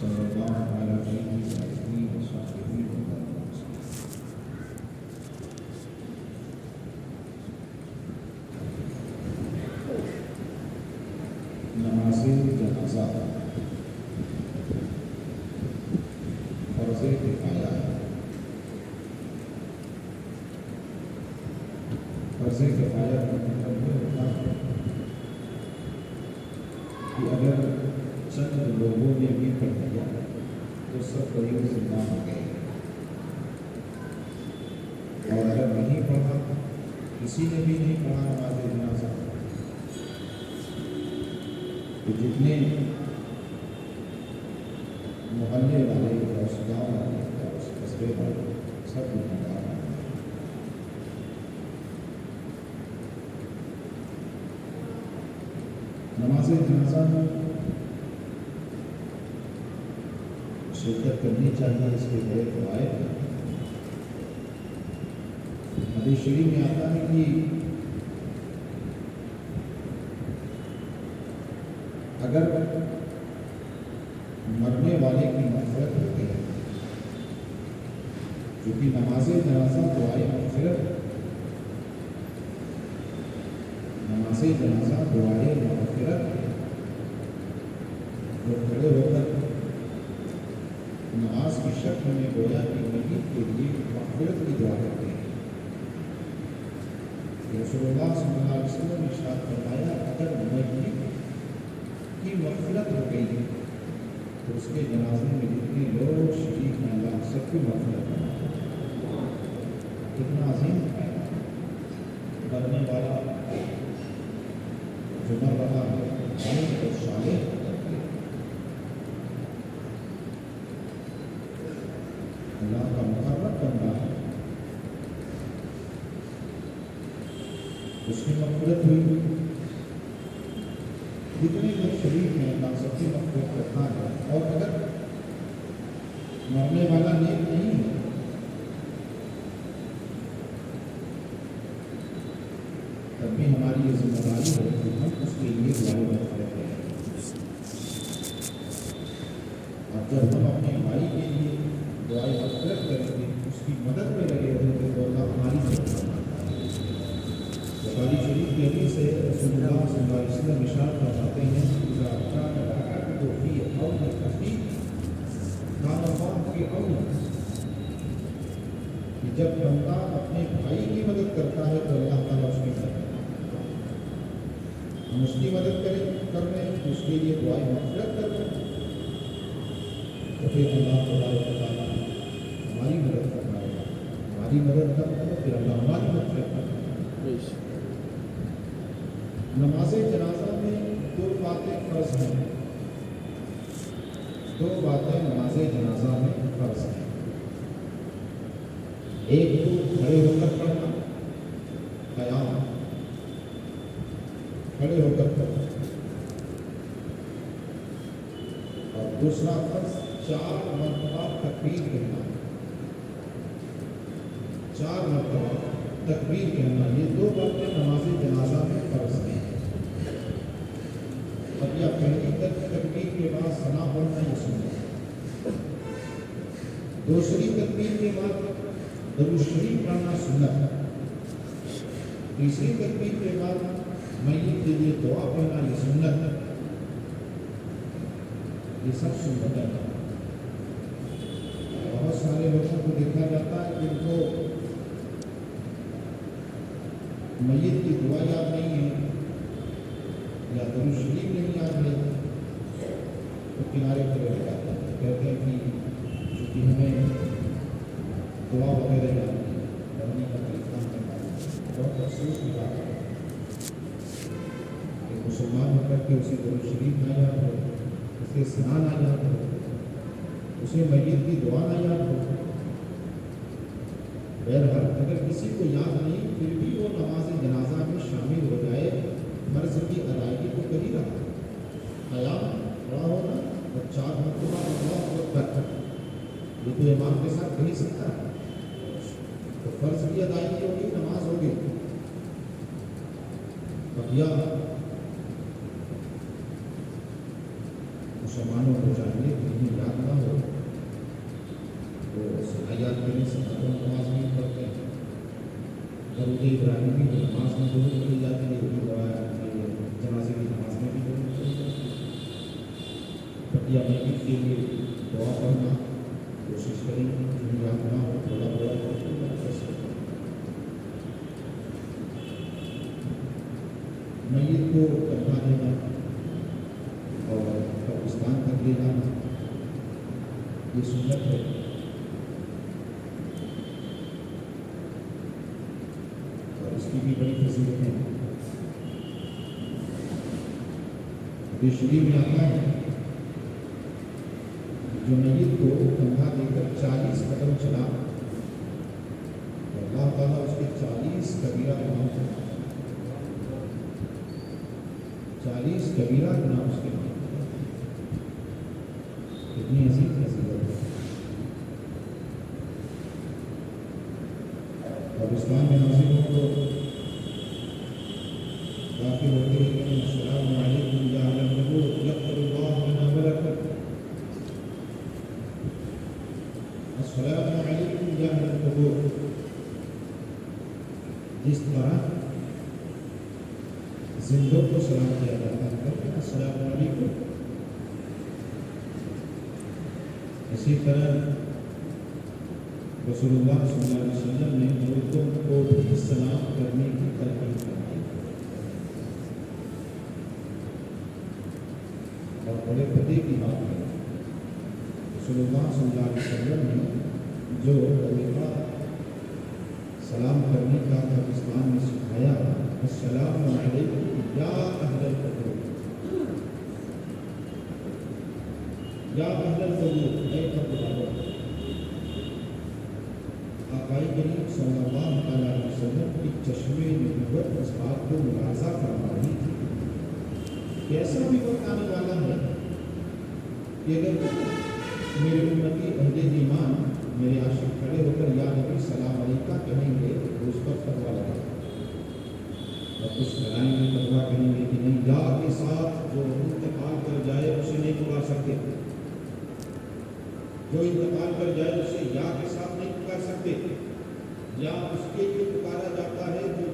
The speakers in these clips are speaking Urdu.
صلی اللہ علیہ وسلم. نماز جنازہ فرض کفایہ ہے. فرض کفایہ کا مطلب یہ ہوتا ہے کہ اگر چند لوگوں نے بھی پڑھ دیا تو سب قریب ذمہ ہو گئے، اور اگر نہیں پڑھا، کسی نے بھی نہیں پڑھا نماز جنازہ، تو جتنے محلے والے یا اس گاؤں والے یا اس قصبے والے سب گنہگار ہیں. نماز جنازہ میں شرکت کرنی چاہیے، اس کے بڑے فوائد ہیں. حدیث شریف میں آتا ہے کہ اگر مرنے والے کی مغفرت ہو گئی، کیونکہ نماز جنازہ دعائے مغفرت، نماز جنازہ دعائے مغفرت، جو کھڑے ہو کر نماز کی شکل میں گویا کہ میت کے لیے مغفرت کی دعا کرتے ہیں. رسول اللہ صلی اللہ علیہ وسلم نے ارشاد فرمایا اگر میت کی مغفرت ہو گئی تو اس کے جنازے میں جتنے لوگ شریک ہیں اللہ سب کی مغفرت کرنا. کتنا عظیم فائدہ کرنے والا جو مر رہا ہے اور صالح اللہ کا مقرر بندہ ہے، اس کی مغفرت ہوئی. جتنے لوگ شریک ہیں اللہ سب کی مغفرت کرتا ہے. اور اگر مرنے والا نیک نہیں ہے تب بھی ہماری یہ ذمہ داری ہے کہ ہم اس کے لیے دعائیں مغفرت کریں. اور جب ہم اپنے بھائی کے لیے دعائیں مغفرت کریں گے، اس کی مدد میں لگے رہیں گے تو اللہ ہماری مدد کرتا ہے. بخاری شریف کے حدیث سے رسول اللہ صلی اللہ علیہ وسلم ارشاد فرماتے ہیں کہ جب بندہ اپنے بھائی کی مدد کرتا ہے تو اللہ تعالیٰ اس کی مدد کرتا ہے. ہم اس کی مدد کر رہے ہیں، اس کے لیے دعائیں مغفرت کر رہے ہیں، تو پھر اللہ تعالیٰ ہماری مدد کرنا ہے. ہماری مدد کرنا ہے پھر اللہ ہماری مغفرت کرنا ہے. نماز جنازہ میں دو باتیں فرض ہیں، دو باتیں نماز جنازہ میں فرض ہیں. ایک تو کھڑے ہو کر پڑھنا، قیام، کھڑے ہو کر پڑھنا. اور دوسرا فرض 4 مرتبہ تکبیر کہنا، 4 مرتبہ تکبیر کہنا. یہ دو باتیں نماز جنازہ میں فرض ہیں. اب یہ پہلی تکبیر کے بعد ثنا پڑھنا یہ سنت، دوسری تکبیر کے بعد درود شریف پڑھنا سنت، تیسری تکبیر کے بعد میت کے لیے دعا پڑھنا یہ سنت. یہ سب سنت ہے. بہت سارے لوگوں کو دیکھا جاتا ہے جن کو میت کی دعا یاد نہیں ہے یا درود شریف نہیں یاد ہے تو کنارے پر رہ جاتا ہے. کہتے ہیں کہ چونکہ ہمیں دعا وغیرہ یاد نہیں پڑھنے کا طریقہ کرنا. بہت افسوس کی بات ہے کہ مسلمان ہو کر کے اسے درود شریف نہ یاد ہو، اسے ثنا نہ یاد ہو، اسے میت کی دعا نہ یاد ہو. بہرحال اگر کسی کو یاد نہیں پھر بھی وہ نماز جنازہ میں شامل ہو جائے، فرض کی ادائیگی تو کر ہی رہا. قیام کھڑا ہونا اور 4 مرتبہ اللہ اکبر یہ تو امام کے ساتھ کر ہی سکتا ہے. تو فرض کی ادائیگی ہوگی، نماز ہوگی. بقیہ مسلمانوں کو چاہیے کہ انہیں یاد نہ ہو وہ صلاحیت کرنے سے نماز نہیں پڑھتے ہیں. درود ابراہیمی کی نماز میں ضرور پڑھی جاتی ہے, جنازے کی نماز میں بھی ضرور پڑھی جاتی ہے. بقیہ میت کے لیے دعا پڑھنا کوشش کریں, جنہیں یاد نہ ہو تھوڑا بڑا میت کو کٹھا دینا اور قبرستان تک لے جانا یہ سنت ہے. اور اس کی بھی بڑی فضیلت ہے. حدیث شریف میں آتا ہے جو میت کو کندھا دے کر 40 قدم چلا اللہ تعالیٰ اس کے 40 کبیرہ گناہوں سے 40 کبیرہ گناہ اس کے کتنی عظیم فضیلت ہے. قبرستان میں حاضر ہو تو داخل ہوتے ہوئے السلام علیکم یا اہل القبور یغفر اللہ لنا ولکم. السلام علیکم یا اہل القبور. جس طرح زندوں کو سلام کیا جاتا ہے السلام علیکم, اسی طرح رسول اللہ صلی اللہ علیہ وسلم نے مردوں کو بھی سلام کرنے کی تلقین کی اور بڑے پتے کی بات ہے. رسول اللہ صلی اللہ علیہ وسلم نے جو طریقہ سلام کرنے کا قبرستان میں سکھایا السلام علیکم یا اہل القبور, یا اہل القبور اے قبر والوں. آقا کریم صلی اللہ علیہ وسلم کی چشمے نبوت اس بات کو ملاحظہ فرما رہی تھی کہ ایسا بھی وقت آنے والا ہے کہ اگر میرے امتی اہل ایمان میرے عاشق کھڑے ہو کر یا نبی سلام علیکہ کہیں گے تو اس پر فتوا لگا اور کچھ لڑائی میں فتوا کہیں گے کہ نہیں یا کے ساتھ جو انتقال کر جائے اسے نہیں پکار سکتے, جو انتقال کر جائے اسے یا کے ساتھ نہیں پکار سکتے, یا اس کے لیے پکارا جاتا ہے جو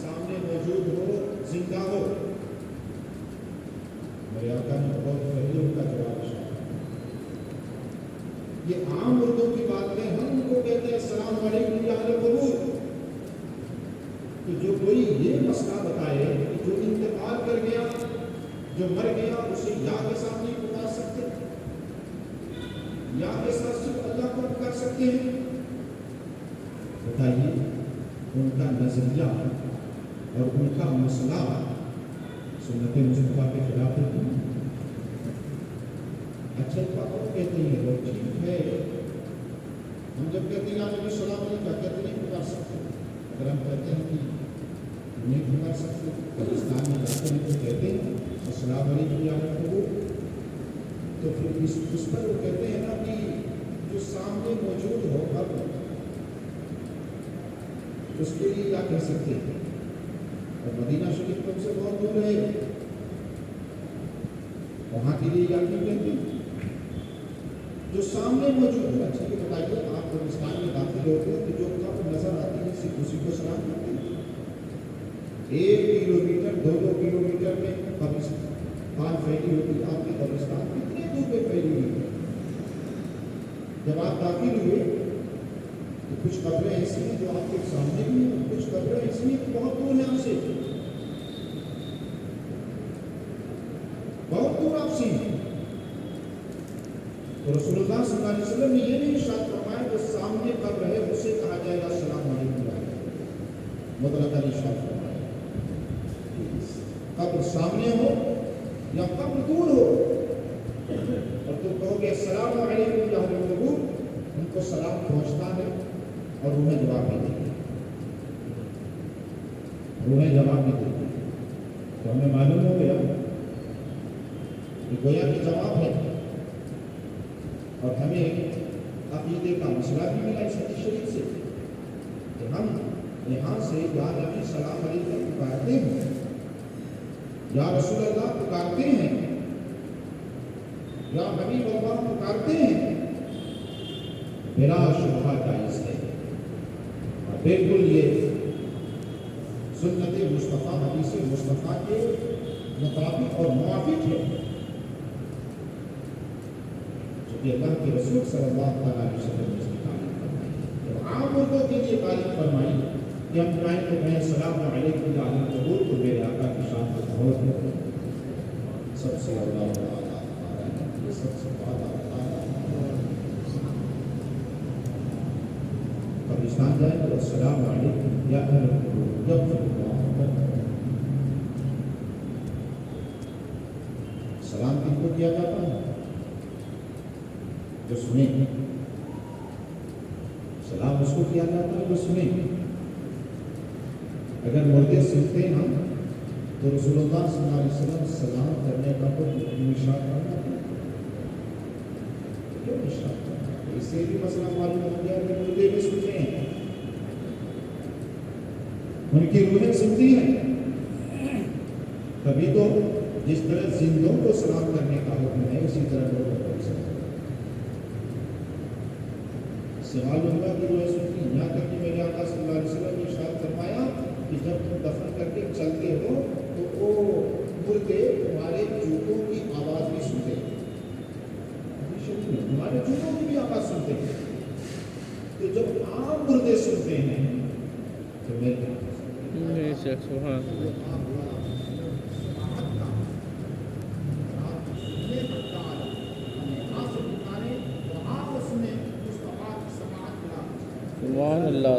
سامنے موجود ہو زندہ ہو. میرے آقا نے بہت پہلے ان کا جواب دیا یہ عام مردوں کی بات ہے, ہم ان کو کہتے ہیں السلام علیکم یا اہل القبور. کہ جو کوئی یہ مسئلہ بتائے کہ جو انتقال کر گیا جو مر گیا اسے یا کے ساتھ نہیں پکار سکتے, یا کے ساتھ صرف اللہ کو پکار سکتے ہیں, بتائیے ان کا نظریہ اور ان کا مسئلہ سنت مصطفیٰ کے خلاف ہے. اچھا کو کہتے ہیں لوگ ٹھیک ہے, ہم جب کہتے ہیں آپ السلام علیکم کہتے نہیں پکار سکتے. اگر ہم کہتے ہیں کہ نہیں پکار سکتے پاکستان میں جاتے ہیں تو کہتے ہیں السلام علیکم یا اہل القبور, تو پھر اس پر وہ کہتے ہیں نا کہ جو سامنے موجود ہو اب اس کے لیے کیا کہہ سکتے ہیں. اور مدینہ شریف تم سے بہت دور ہے, وہاں کے لیے کیا نہیں کہتے جو سامنے موجود ہے. اچھا یہ بتائیے آپ قبرستان میں داخل ہوتے ہیں تو جو قبر نظر آتی ہے صرف اسی کو سلام کرتے ہیں. 1 کلو میٹر 2 کلو میٹر میں قبرستان پھیلی ہوتی ہے. آپ کے قبرستان کتنے دور پہ پھیلی ہوئی ہے. جب آپ داخل ہوئے تو کچھ قبریں ایسی ہیں جو آپ کے سامنے بھی ہیں, کچھ قبریں ایسی ہیں کہ بہت دور ہیں آپ سے, بہت دور آپ سے ہیں. تو رسول اللہ صلی اللہ علیہ وسلم نے یہ نہیں ارشاد فرمایا جو سامنے قبر ہے اسے کہا جائے گا السلام علیکم. مطلق ارشاد فرمایا قبر سامنے ہو یا قبر دور ہو اور تم کہو گے السلام علیکم یا اہل القبور, ان کو سلام پہنچتا ہے اور انہیں جواب بھی دیتے ہیں, انہیں جواب بھی دیتے ہیں. تو ہمیں معلوم ہو گیا کہ گویا کہ جواب ہے اور ہمیں عقیدے کا مسئلہ بھی ملا اس حدیث شریف سے کہ ہم یہاں سے یا نبی سلام علیکم پکارتے ہیں, یا رسول اللہ پکارتے ہیں یا حبیب اللہ پکارتے ہیں بلا شبہ جائز ہے، اور بالکل یہ سنت مصطفیٰ حدیث مصطفیٰ کے مطابق اور موافق ہے، چونکہ اللہ کے رسول صلی اللہ علیہ وسلم نے اس کی تعریف فرمائی اور عام مردوں کے لیے تعریف فرمائی کہ ہم چاہیں تو کہیں السلام علیکم یا علی قبول تو میرے آقا کی شان کو بہت ہے، سب سے اللہ تعالیٰ یہ سب سے بڑا پاکستان جائیں تو السلام علیکم یا اہل القبور یغفر اللہ لکم۔ سلام کن کو کیا جاتا ہے؟ جو سنیں، سلام اس کو کیا جاتا ہے جو سنیں۔ اگر مردے سنتے نا تو رسول اللہ صلی اللہ علیہ وسلم سلام کرنے کا تو اشارہ کرنا تھا، کیوں اشارہ کرنا؟ اس سے بھی مسئلہ معلوم ہو گیا کہ مردے بھی سنتے ہیں، ان کی روحیں سنتی ہیں، تبھی تو جس طرح زندوں کو سلام کرنے کا حکم ہے اسی طرح لوگوں کو بھی سلام سوال ہوگا کہ جو سنتی ہیں، یہاں تک کہ میرے آقا صلی اللہ علیہ وسلم نے ارشاد فرمایا کہ جب تم دفن کر کے چلتے ہو تو وہ مردے تمہارے جوتوں کی آواز بھی سنتے ہیں، تمہارے جوتوں کی بھی آواز سنتے ہیں، تو جب عام مردے سنتے ہیں تو میرے سبحان اللہ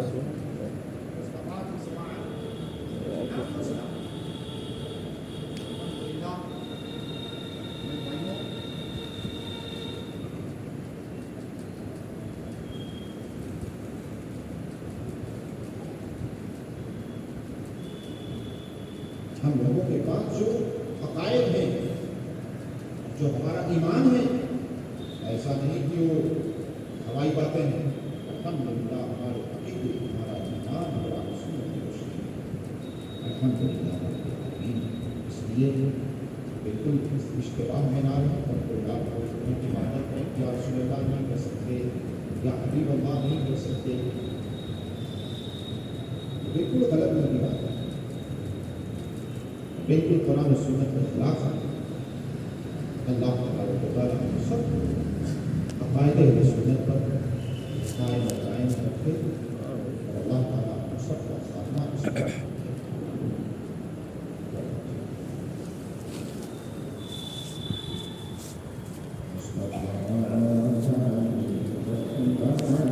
ہم لوگوں کے پاس جو عقائد ہیں، جو ہمارا ایمان ہے، ایسا نہیں کہ وہ ہوائی باتیں ہیں، الحمدللہ ہمارے عقیدے، ہمارا ایمان، ہمارا سنت کی روشنی ہے، الحمدللہ رب العالمین۔ اس لیے بالکل اس اشتباہ میں نہ رہیں اور کوئی آپ کو ان کی عبادت ہے کہ رسول اللہ نہیں کر سکتے یا حبیب اللہ نہیں کر سکتے، بالکل غلط نہیں بات ہے، بالکل قرآن و سنت کا خلاف ہے۔ اللہ تبارک و تعالیٰ ہم سب عقائد اہل سنت پر قائم و قائم رکھے اور اللہ تعالیٰ ہم سب کو